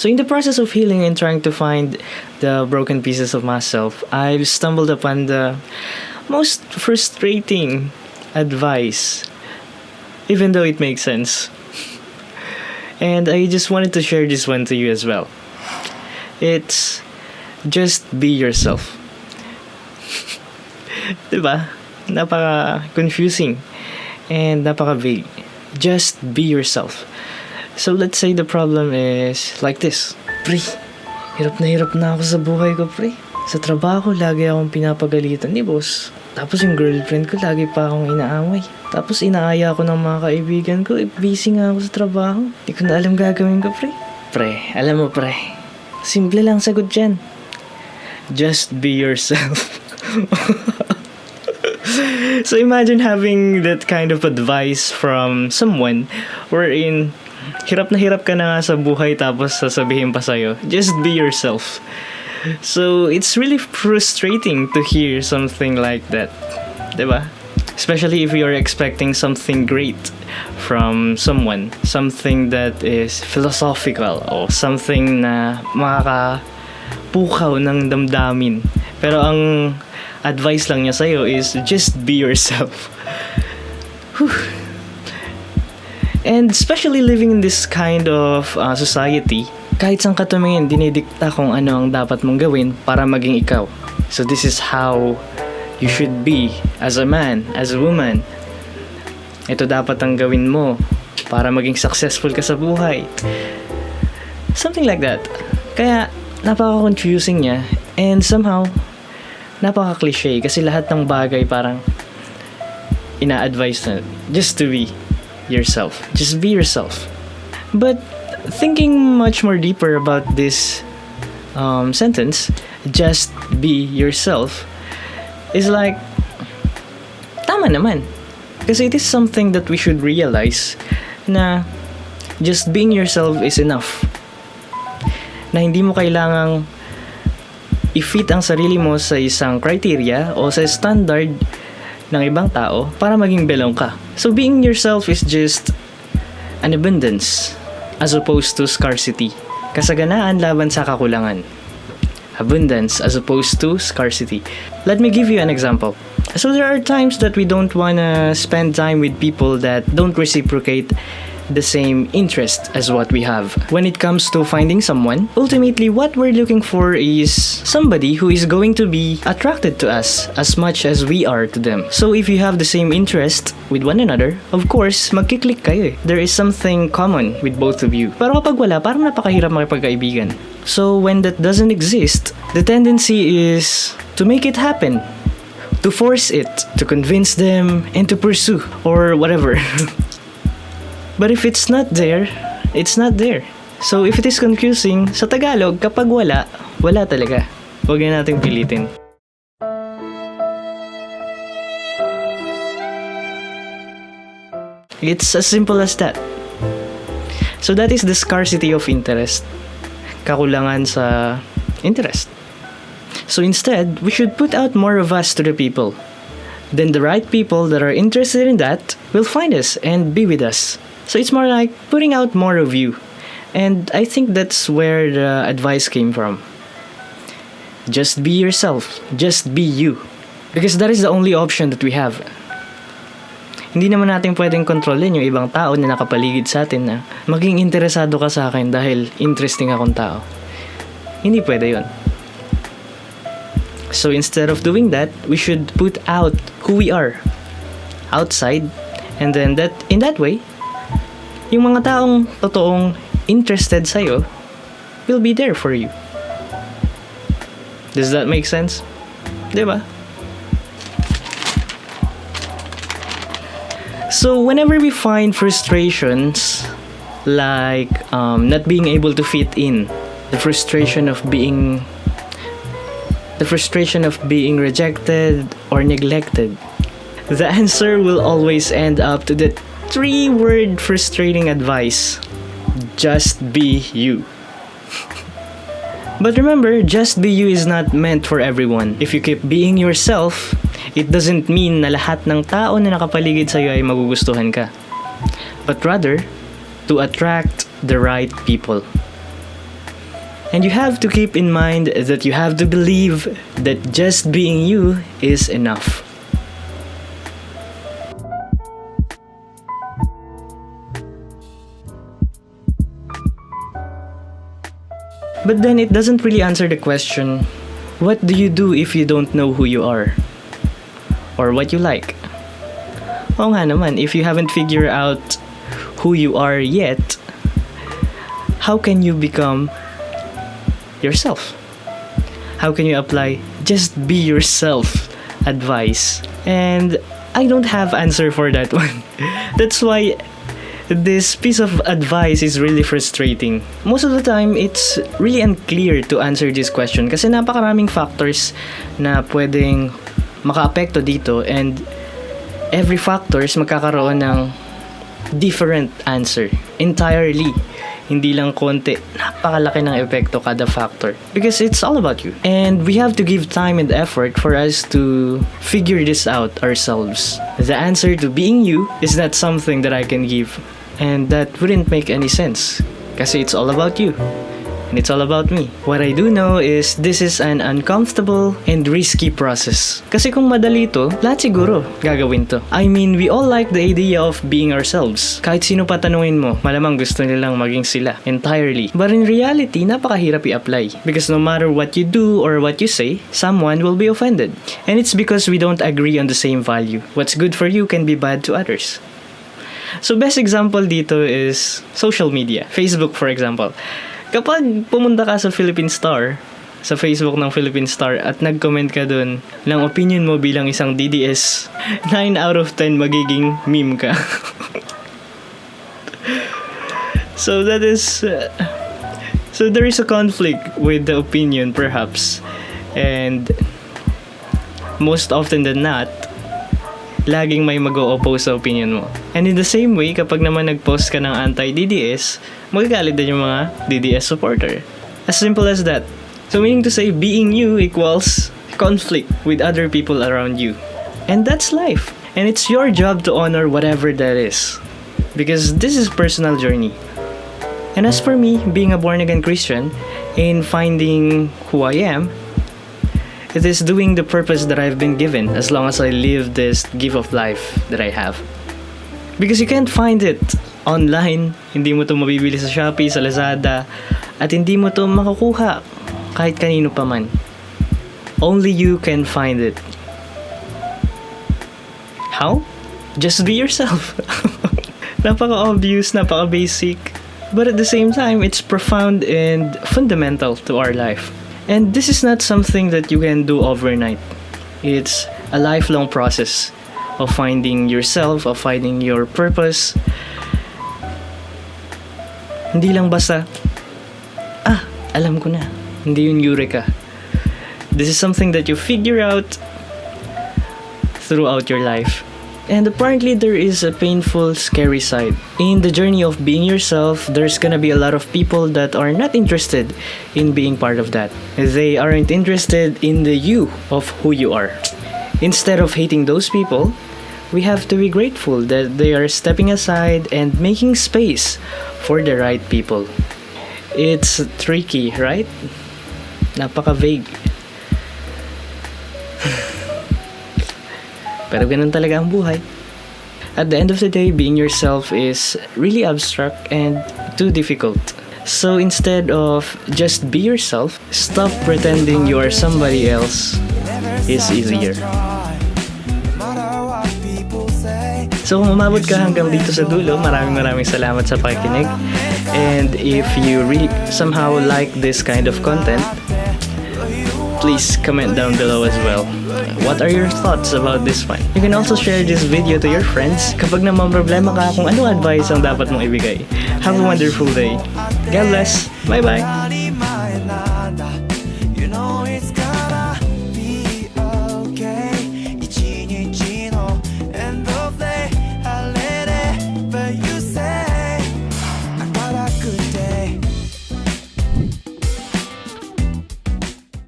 So in the process of healing and trying to find the broken pieces of myself, I've stumbled upon the most frustrating advice, even though it makes sense. And I just wanted to share this one to you as well. It's just be yourself. Diba? Napaka-confusing and napaka-vague. Just be yourself. So let's say the problem is like this. Pre, hirap na ako sa buhay ko, pre. Sa trabaho, lagi akong pinapagalitan ni boss. Tapos yung girlfriend ko, lagi pa akong inaaway. Tapos inaaya ako ng mga kaibigan ko, busy nga ako sa trabaho. Di ko na alam gagawin ko, pre. Pre, alam mo, pre. Simple lang sagot dyan. Just be yourself. So imagine having that kind of advice from someone wherein hirap ka na nga sa buhay tapos sasabihin pa sa'yo, just be yourself. So it's really frustrating to hear something like that, diba? Especially if you're expecting something great from someone, something that is philosophical o something na makakapukaw ng damdamin. Pero ang advice lang niya sa'yo is just be yourself. Whew. And especially living in this kind of society, kahit saan ka tumingin, dinidikta kung ano ang dapat mong gawin para maging ikaw. So this is how you should be as a man, as a woman. Ito dapat ang gawin mo para maging successful ka sa buhay. Something like that. Kaya napaka-confusing niya and somehow napaka-cliche kasi lahat ng bagay parang ina-advise na just to be yourself. Just be yourself. But thinking much more deeper about this sentence, just be yourself, is like, tama naman. Kasi it is something that we should realize na just being yourself is enough. Na hindi mo kailangang i-fit ang sarili mo sa isang criteria o sa standard ng ibang tao para maging belong ka. So being yourself is just an abundance as opposed to scarcity. Kasaganaan laban sa kakulangan. Abundance as opposed to scarcity. Let me give you an example. So there are times that we don't wanna spend time with people that don't reciprocate the same interest as what we have. When it comes to finding someone, ultimately what we're looking for is somebody who is going to be attracted to us as much as we are to them. So if you have the same interest with one another, of course, magkiklik kayo eh. There is something common with both of you. Pero kapag wala, parang napakahirap makipagkaibigan. So when that doesn't exist, the tendency is to make it happen, to force it, to convince them, and to pursue, or whatever. But if it's not there, it's not there. So if it is confusing, sa Tagalog, kapag wala, wala talaga. Huwag na nating pilitin. It's as simple as that. So that is the scarcity of interest. Kakulangan sa interest. So instead, we should put out more of us to the people. Then the right people that are interested in that will find us and be with us. So it's more like putting out more of you. And I think that's where the advice came from. Just be yourself. Just be you. Because that is the only option that we have. Hindi naman natin pwedeng kontrolin yung ibang tao na nakapaligid sa atin na maging interesado ka sa akin dahil interesting akong tao. Hindi pwede yun. So instead of doing that, we should put out who we are outside, and then that in that way, yung mga taong totoong interested sa'yo will be there for you. Does that make sense? Diba? So whenever we find frustrations like not being able to fit in, the frustration of being rejected or neglected, the answer will always end up to the 3-word frustrating advice: just be you. But remember, just be you is not meant for everyone. If you keep being yourself, it doesn't mean na lahat ng tao na nakapaligid sa'yo ay magugustuhan ka. But rather, to attract the right people. And you have to keep in mind that you have to believe that just being you is enough. But then it doesn't really answer the question, what do you do if you don't know who you are? Or what you like? Oo nga naman, if you haven't figured out who you are yet, how can you become yourself? How can you apply just be yourself advice? And I don't have answer for that one. That's why this piece of advice is really frustrating. Most of the time, it's really unclear to answer this question kasi napakaraming factors na pwedeng makaapekto dito, and every factors magkakaroon ng different answer entirely. Hindi lang konti, napakalaki ng epekto kada factor. Because it's all about you. And we have to give time and effort for us to figure this out ourselves. The answer to being you is not something that I can give. And that wouldn't make any sense. Kasi it's all about you. And it's all about me. What I do know is this is an uncomfortable and risky process. Kasi kung madali to, lahat siguro gagawin to. I mean, we all like the idea of being ourselves. Kahit sino pa tanungin mo, malamang gusto nilang maging sila entirely. But in reality, napakahirap i-apply. Because no matter what you do or what you say, someone will be offended. And it's because we don't agree on the same value. What's good for you can be bad to others. So best example dito is social media. Facebook, for example. Kapag pumunta ka sa Philippine Star, sa Facebook ng Philippine Star, at nag-comment ka dun ng opinion mo bilang isang DDS, 9 out of 10 magiging meme ka. So that is... so there is a conflict with the opinion perhaps. And most often than not, laging may mag-o-oppose sa opinion mo. And in the same way, kapag naman nag-post ka ng anti-DDS, magagalit din yung mga DDS supporter. As simple as that. So meaning to say, being you equals conflict with other people around you. And that's life. And it's your job to honor whatever that is. Because this is personal journey. And as for me, being a born-again Christian, in finding who I am, it is doing the purpose that I've been given as long as I live this gift of life that I have. Because you can't find it online, hindi mo to mabibili sa Shopee, sa Lazada, at hindi mo to makukuha kahit kanino pa man. Only you can find it. How? Just be yourself. Napaka-obvious, napaka-basic, but at the same time, it's profound and fundamental to our life. And this is not something that you can do overnight. It's a lifelong process of finding yourself, of finding your purpose. Hindi lang basta, alam ko na. Hindi yun eureka. This is something that you figure out throughout your life. And apparently there is a painful, scary side. In the journey of being yourself, there's gonna be a lot of people that are not interested in being part of that. They aren't interested in the you of who you are. Instead of hating those people, we have to be grateful that they are stepping aside and making space for the right people. It's tricky, right? Napaka-vague. Pero ganun talaga ang buhay. At the end of the day, being yourself is really abstract and too difficult. So instead of just be yourself, stop pretending you are somebody else is easier. So kung umabot ka hanggang dito sa dulo, maraming salamat sa pakikinig. And if you really somehow like this kind of content, please comment down below as well. What are your thoughts about this one? You can also share this video to your friends kapag naman problema ka kung anong advice ang dapat mong ibigay. Have a wonderful day. God bless. Bye-bye.